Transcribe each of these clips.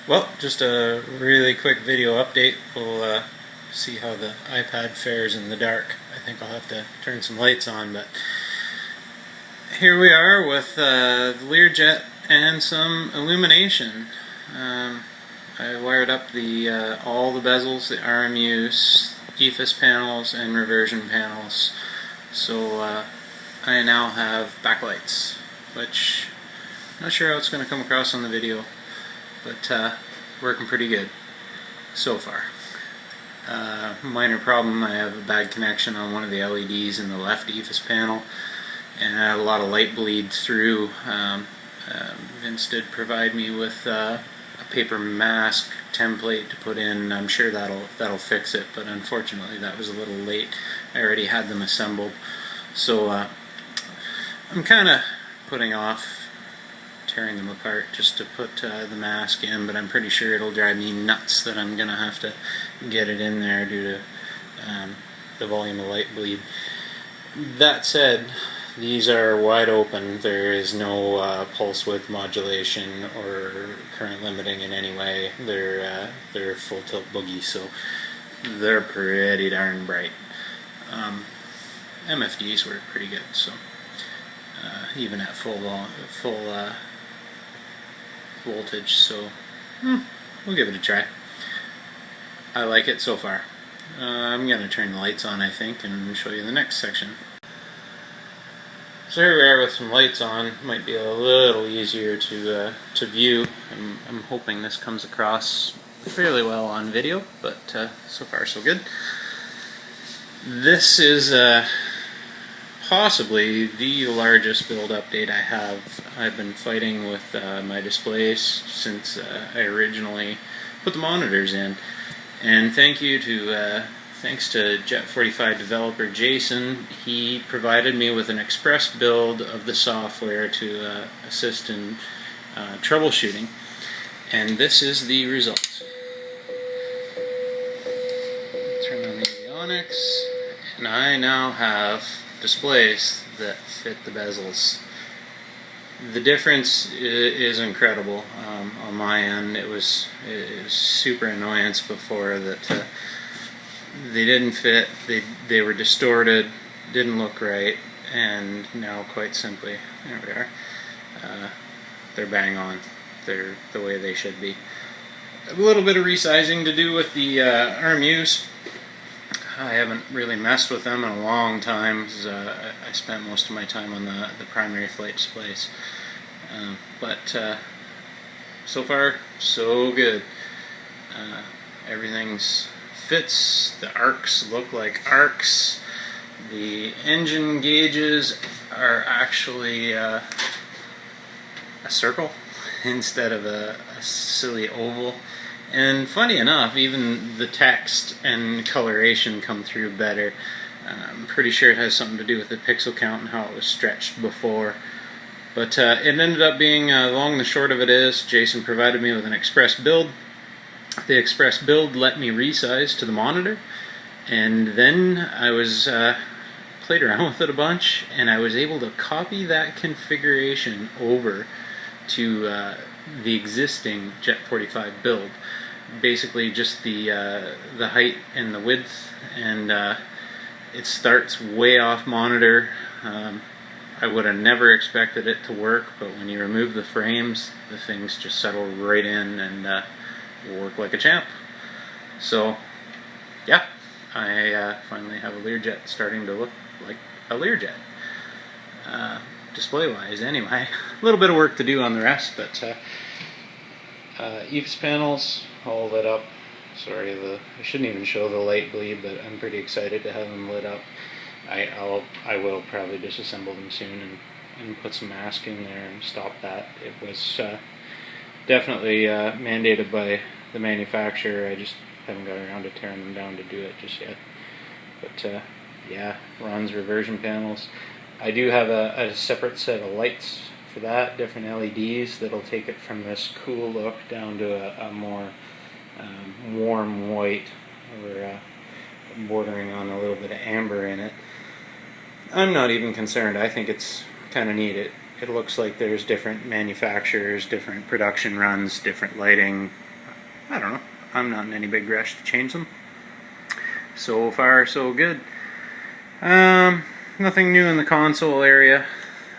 Well, just a really quick video update. We'll see how the iPad fares in the dark. I think I'll have to turn some lights on, but here we are with the Learjet and some illumination. I wired up the all the bezels, the RMUs, ethos panels, and reversion panels. So I now have backlights, which I'm not sure how it's going to come across on the video, but working pretty good so far. Minor problem, I have a bad connection on one of the LEDs in the left ethos panel, and I had a lot of light bleed through. Vince did provide me with a paper mask template to put in. I'm sure that'll fix it, but unfortunately that was a little late. I already had them assembled, so I'm kind of putting off tearing them apart just to put the mask in, but I'm pretty sure it'll drive me nuts that I'm gonna have to get it in there due to the volume of light bleed. That said, these are wide open. There is no pulse width modulation or current limiting in any way. They're full tilt boogie, so they're pretty darn bright. MFDs work pretty good, so even at full voltage, so we'll give it a try. I like it so far. I'm going to turn the lights on, I think, and show you the next section. So here we are with some lights on. Might be a little easier to view. I'm hoping this comes across fairly well on video, but so far so good. This is possibly the largest build update I have. I've been fighting with my displays since I originally put the monitors in, and thanks to Jet 45 developer Jason. He provided me with an express build of the software to assist in troubleshooting, and this is the result. Turn on the avionics, and I now have displays that fit the bezels. The difference is incredible. On my end, it was super annoyance before that they didn't fit, they were distorted, didn't look right, and now quite simply, there we are, they're bang on. They're the way they should be. A little bit of resizing to do with the RMUs. I haven't really messed with them in a long time, because I spent most of my time on the primary flight displays. But so far, so good. Everything's fits. The arcs look like arcs. The engine gauges are actually a circle instead of a silly oval. And funny enough, even the text and coloration come through better. I'm pretty sure it has something to do with the pixel count and how it was stretched before. But it ended up being, long and the short of it is, Jason provided me with an express build. The express build let me resize to the monitor, and then I was played around with it a bunch, and I was able to copy that configuration over to the existing Jet 45 build. Basically just the height and the width, and it starts way off monitor. I would have never expected it to work, but when you remove the frames, the things just settle right in and work like a champ. So yeah, I finally have a Learjet starting to look like a Learjet. Display wise anyway. A little bit of work to do on the rest, but ethos panels all lit up. Sorry, I shouldn't even show the light bleed, but I'm pretty excited to have them lit up. I will probably disassemble them soon and put some mask in there and stop that. It was definitely mandated by the manufacturer. I just haven't got around to tearing them down to do it just yet. But yeah, Ron's reversion panels. I do have a separate set of lights for that, different LEDs that'll take it from this cool look down to a more warm white, or bordering on a little bit of amber in it. I'm not even concerned. I think it's kind of neat. It looks like there's different manufacturers, different production runs, different lighting. I don't know. I'm not in any big rush to change them. So far, so good. Nothing new in the console area.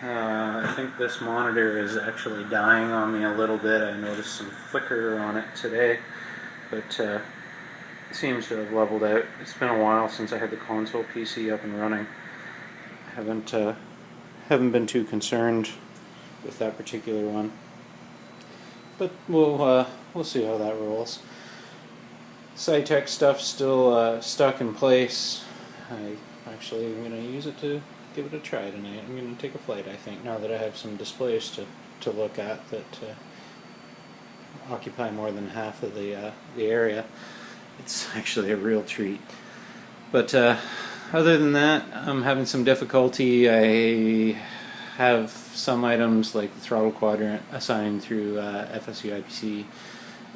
I think this monitor is actually dying on me a little bit. I noticed some flicker on it today, but it seems to have leveled out. It's been a while since I had the console PC up and running. Haven't been too concerned with that particular one, but we'll see how that rolls. SciTech stuff still stuck in place. I actually am going to use it to give it a try tonight. I'm going to take a flight, I think, now that I have some displays to look at that occupy more than half of the area. It's actually a real treat. But other than that, I'm having some difficulty. I have some items like the throttle quadrant assigned through FSU IPC,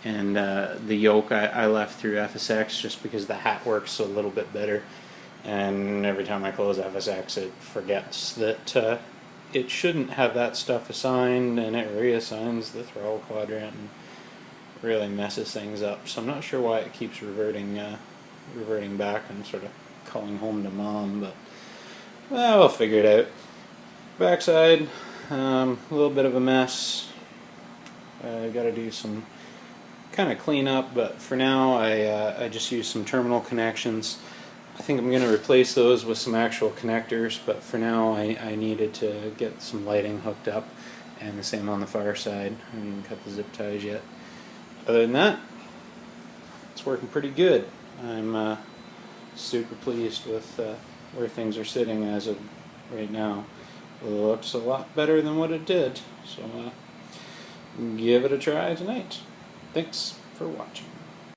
and the yoke I left through FSX just because the hat works a little bit better. And every time I close FSX, it forgets that it shouldn't have that stuff assigned, and it reassigns the throttle quadrant and really messes things up. So I'm not sure why it keeps reverting back and sort of calling home to mom, but we'll figure it out. Backside, a little bit of a mess. I got to do some kind of cleanup, but for now I just use some terminal connections. I think I'm going to replace those with some actual connectors, but for now I needed to get some lighting hooked up, and the same on the far side. I haven't even cut the zip ties yet. Other than that, it's working pretty good. I'm super pleased with where things are sitting as of right now. It looks a lot better than what it did, so give it a try tonight. Thanks for watching.